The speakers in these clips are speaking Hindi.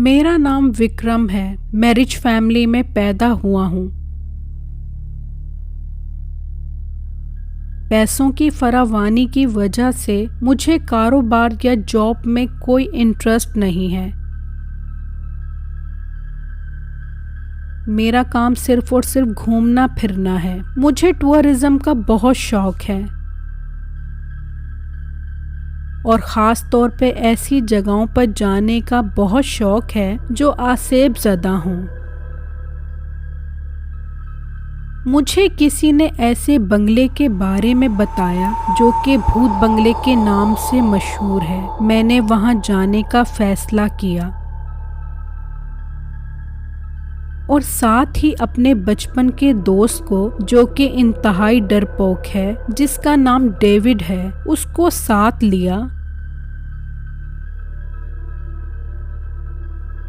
मेरा नाम विक्रम है। मैं रिच फैमिली में पैदा हुआ हूँ। पैसों की फरावानी की वजह से मुझे कारोबार या जॉब में कोई इंटरेस्ट नहीं है। मेरा काम सिर्फ और सिर्फ घूमना फिरना है। मुझे टूरिज्म का बहुत शौक है और ख़ास तौर पे ऐसी जगहों पर जाने का बहुत शौक है जो आसेब ज़दा हों। मुझे किसी ने ऐसे बंगले के बारे में बताया जो कि भूत बंगले के नाम से मशहूर है। मैंने वहां जाने का फैसला किया और साथ ही अपने बचपन के दोस्त को, जो कि इंतहाई डरपोक है, जिसका नाम डेविड है, उसको साथ लिया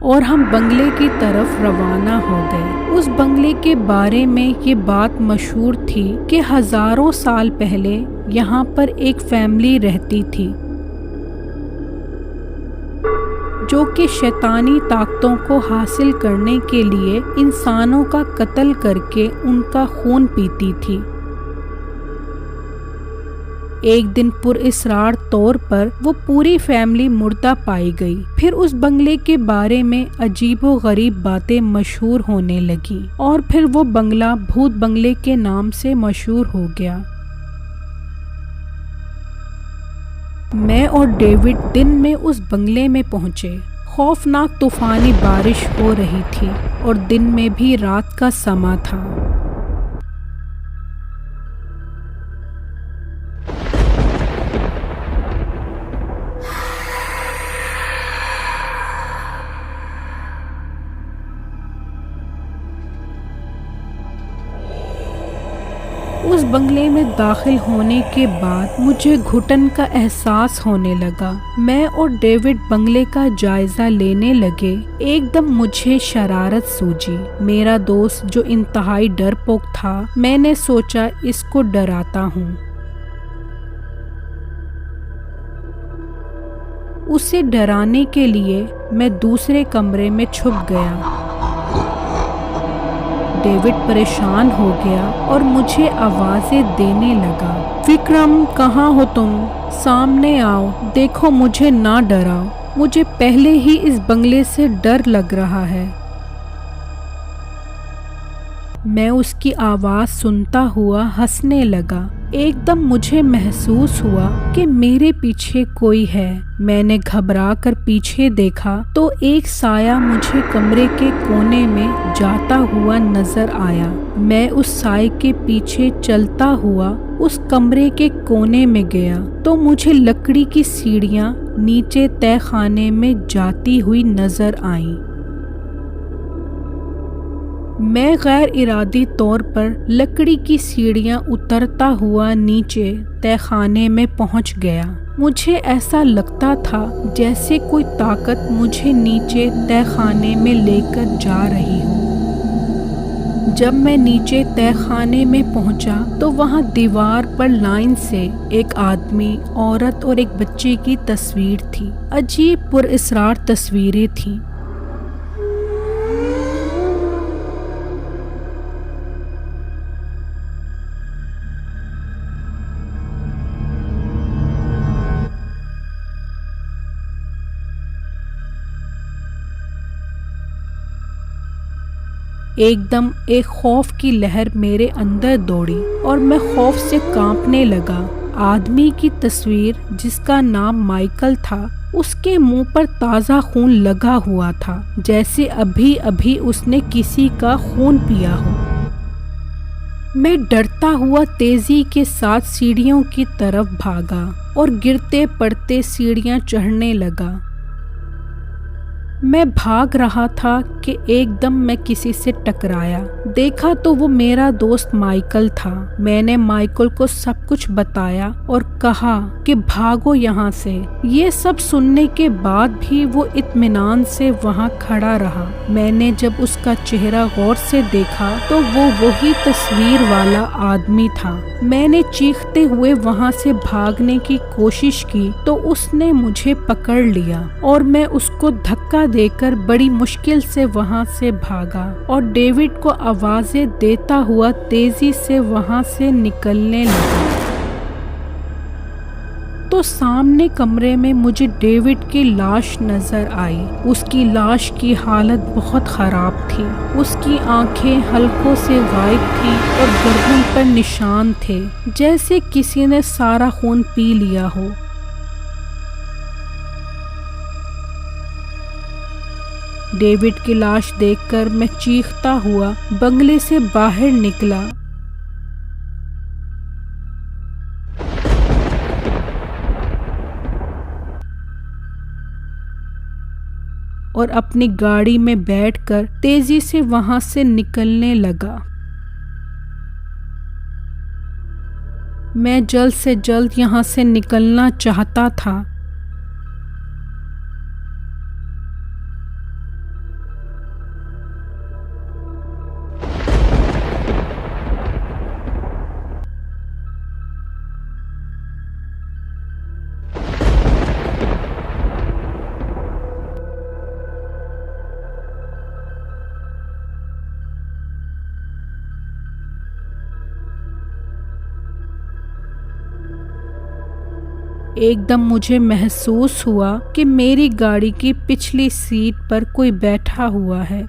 और हम बंगले की तरफ रवाना हो गए। उस बंगले के बारे में ये बात मशहूर थी कि हजारों साल पहले यहाँ पर एक फैमिली रहती थी जो कि शैतानी ताकतों को हासिल करने के लिए इंसानों का कत्ल करके उनका खून पीती थी। एक दिन पुरअसरार तौर पर वो पूरी फैमिली मुर्दा पाई गई। फिर उस बंगले के बारे में अजीबो गरीब बातें मशहूर होने लगी और फिर वो बंगला भूत बंगले के नाम से मशहूर हो गया। मैं और डेविड दिन में उस बंगले में पहुंचे। खौफनाक तूफानी बारिश हो रही थी और दिन में भी रात का समा था। उस बंगले में दाखिल होने के बाद मुझे घुटन का एहसास होने लगा। मैं और डेविड बंगले का जायजा लेने लगे। एकदम मुझे शरारत सूझी। मेरा दोस्त जो इंतहाई डरपोक था, मैंने सोचा इसको डराता हूँ। उसे डराने के लिए मैं दूसरे कमरे में छुप गया। डेविड परेशान हो गया और मुझे आवाजें देने लगा। विक्रम, कहाँ हो तुम? सामने आओ, देखो मुझे ना डराओ। मुझे पहले ही इस बंगले से डर लग रहा है। मैं उसकी आवाज सुनता हुआ हंसने लगा। एकदम मुझे महसूस हुआ कि मेरे पीछे कोई है। मैंने घबरा कर पीछे देखा तो एक साया मुझे कमरे के कोने में जाता हुआ नजर आया। मैं उस साए के पीछे चलता हुआ उस कमरे के कोने में गया तो मुझे लकड़ी की सीढ़ियां नीचे तहखाने में जाती हुई नजर आईं। मैं गैर इरादी तौर पर लकड़ी की सीढ़ियां उतरता हुआ नीचे तहखाने में पहुंच गया। मुझे ऐसा लगता था जैसे कोई ताकत मुझे नीचे तहखाने में लेकर जा रही हो। जब मैं नीचे तहखाने में पहुंचा तो वहां दीवार पर लाइन से एक आदमी, औरत और एक बच्चे की तस्वीर थी। अजीब पुरअसरार तस्वीरें थीं। एकदम एक खौफ की लहर मेरे अंदर दौड़ी और मैं खौफ से कांपने लगा। आदमी की तस्वीर, जिसका नाम माइकल था, उसके मुंह पर ताज़ा खून लगा हुआ था, जैसे अभी अभी उसने किसी का खून पिया हो। मैं डरता हुआ तेजी के साथ सीढ़ियों की तरफ भागा और गिरते पड़ते सीढ़ियां चढ़ने लगा। मैं भाग रहा था कि एकदम मैं किसी से टकराया। देखा तो वो मेरा दोस्त माइकल था। मैंने माइकल को सब कुछ बताया और कहा कि भागो यहाँ से। ये सब सुनने के बाद भी वो इत्मीनान से वहाँ खड़ा रहा। मैंने जब उसका चेहरा गौर से देखा तो वो वही तस्वीर वाला आदमी था। मैंने चीखते हुए वहाँ से भागने की कोशिश की तो उसने मुझे पकड़ लिया और मैं उसको धक्का देकर बड़ी मुश्किल से वहाँ से भागा और डेविड को आवाजें देता हुआ तेजी से वहाँ से निकलने लगा। तो सामने कमरे में मुझे डेविड की लाश नजर आई। उसकी लाश की हालत बहुत खराब थी। उसकी आंखें हल्कों से गायब थी और गर्दन पर निशान थे जैसे किसी ने सारा खून पी लिया हो। डेविड की लाश देखकर मैं चीखता हुआ बंगले से बाहर निकला। और अपनी गाड़ी में बैठकर तेजी से वहां से निकलने लगा। मैं जल्द से जल्द यहाँ से निकलना चाहता था। एकदम मुझे महसूस हुआ कि मेरी गाड़ी की पिछली सीट पर कोई बैठा हुआ है।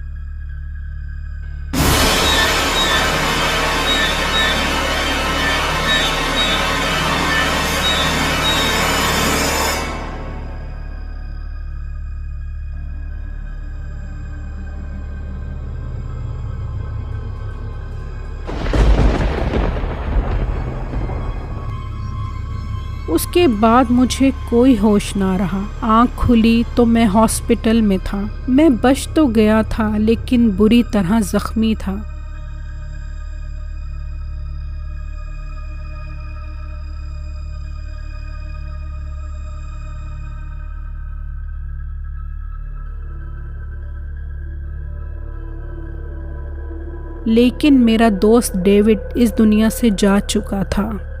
उसके बाद मुझे कोई होश ना रहा। आँख खुली तो मैं हॉस्पिटल में था। मैं बच तो गया था लेकिन बुरी तरह जख्मी था। लेकिन मेरा दोस्त डेविड इस दुनिया से जा चुका था।